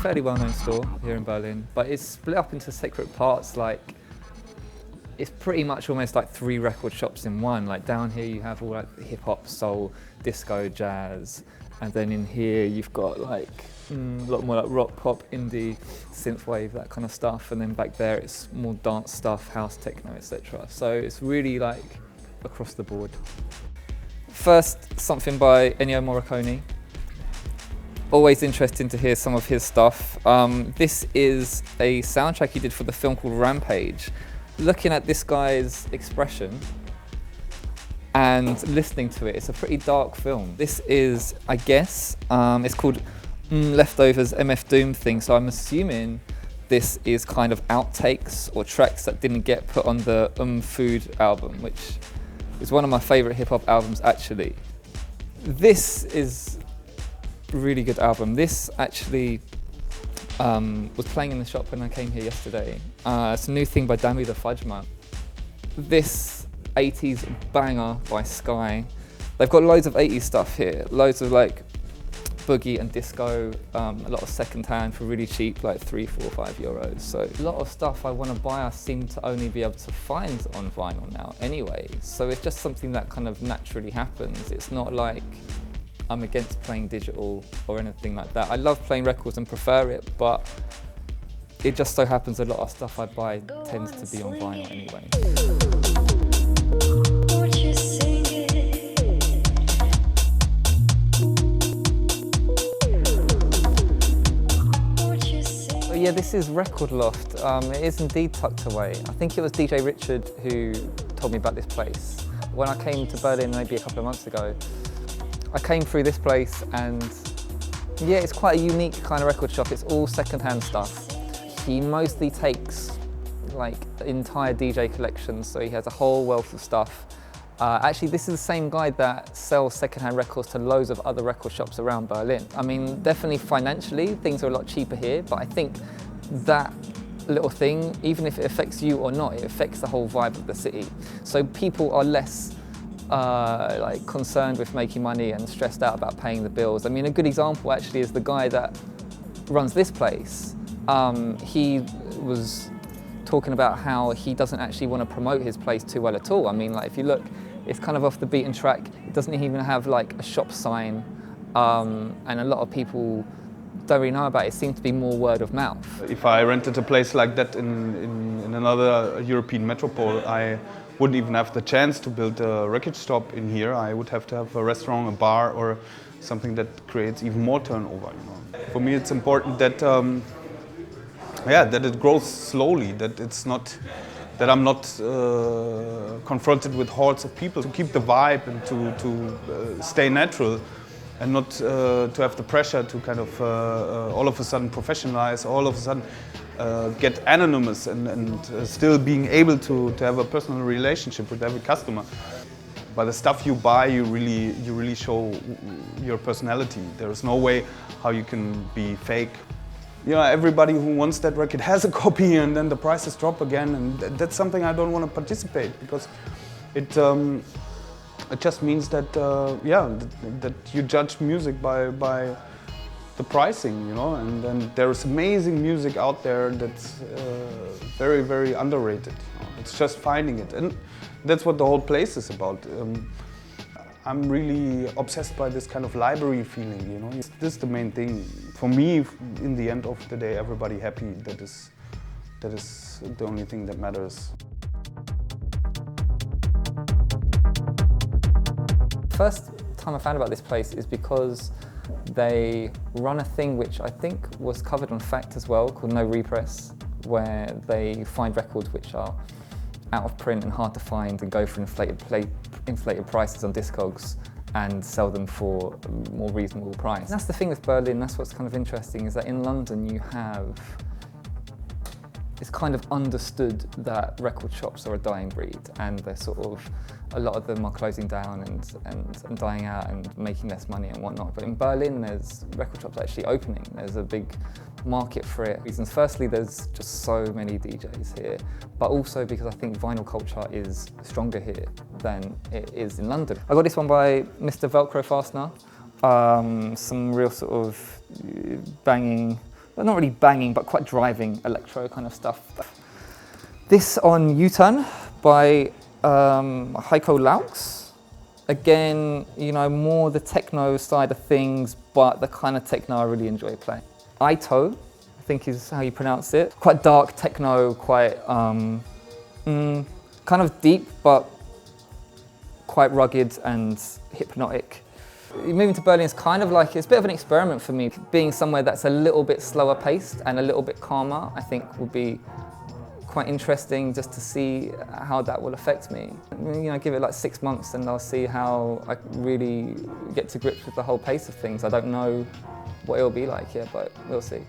fairly well-known store here in Berlin, but it's split up into separate parts. Like, it's pretty much almost like 3 record shops in one. Like down here you have all like hip hop, soul, disco, jazz, and then in here you've got like a lot more like rock, pop, indie, synthwave, that kind of stuff. And then back there it's more dance stuff, house, techno, etc. So it's really like across the board. First, something by Ennio Morricone. Always interesting to hear some of his stuff. This is a soundtrack he did for the film called Rampage. Looking at this guy's expression and listening to it, it's a pretty dark film. This is, I guess, it's called Leftovers MF Doom thing, so I'm assuming this is kind of outtakes or tracks that didn't get put on the Food album, which is one of my favourite hip-hop albums actually. This is a really good album. This actually was playing in the shop when I came here yesterday. It's a new thing by Dammy the Fudgeman. This 80s banger by Sky. They've got loads of 80s stuff here, loads of like boogie and disco, a lot of second hand for really cheap, like €3, €4, €5. So a lot of stuff I want to buy I seem to only be able to find on vinyl now anyway. So it's just something that kind of naturally happens. It's not like I'm against playing digital or anything like that. I love playing records and prefer it, but it just so happens a lot of stuff I buy tends to be on vinyl anyway. So yeah, this is Recordloft. It is indeed tucked away. I think it was DJ Richard who told me about this place. When I came to Berlin maybe a couple of months ago, I came through this place and yeah, it's quite a unique kind of record shop. It's all second-hand stuff. He mostly takes like entire DJ collections, so he has a whole wealth of stuff. Actually, this is the same guy that sells second-hand records to loads of other record shops around Berlin. I mean, definitely financially, things are a lot cheaper here, but I think that little thing, even if it affects you or not, it affects the whole vibe of the city. So people are less like concerned with making money and stressed out about paying the bills. I mean, a good example actually is the guy that runs this place. He was talking about how he doesn't actually want to promote his place too well at all. I mean, like if you look, it's kind of off the beaten track. It doesn't even have like a shop sign, and a lot of people don't really know about it. It seems to be more word of mouth. If I rented a place like that in another European metropole, I wouldn't even have the chance to build a record shop in here. I would have to have a restaurant, a bar, or something that creates even more turnover. You know. For me, it's important that that it grows slowly. That it's not that I'm not confronted with hordes of people. To keep the vibe and to stay natural, and not to have the pressure to kind of all of a sudden professionalize, all of a sudden get anonymous and still being able to have a personal relationship with every customer. By the stuff you buy, you really show your personality. There is no way how you can be fake. You know, everybody who wants that record has a copy, and then the prices drop again, and that's something I don't want to participate, because it just means that that you judge music by the pricing, you know, and there's amazing music out there that's very, very underrated. You know? It's just finding it, and that's what the whole place is about. I'm really obsessed by this kind of library feeling, you know. This is the main thing. For me, in the end of the day, everybody happy, that is the only thing that matters. First time I found about this place is because they run a thing which I think was covered on Fact as well, called No Repress, where they find records which are out of print and hard to find and go for inflated prices on Discogs and sell them for a more reasonable price. And that's the thing with Berlin, that's what's kind of interesting, is that in London you have, it's kind of understood that record shops are a dying breed, and they're sort of, a lot of them are closing down and dying out and making less money and whatnot. But in Berlin, there's record shops actually opening. There's a big market for it. Reasons. Firstly, there's just so many DJs here, but also because I think vinyl culture is stronger here than it is in London. I got this one by Mr. Velcro Fastener. Some real sort of banging not really banging, but quite driving electro kind of stuff. This on U-Turn by Heiko Laux. Again, you know, more the techno side of things, but the kind of techno I really enjoy playing. Ito, I think is how you pronounce it. Quite dark techno, quite kind of deep, but quite rugged and hypnotic. Moving to Berlin is kind of like, it's a bit of an experiment for me. Being somewhere that's a little bit slower paced and a little bit calmer, I think would be quite interesting just to see how that will affect me. You know, give it like 6 months and I'll see how I really get to grips with the whole pace of things. I don't know what it'll be like here, but we'll see.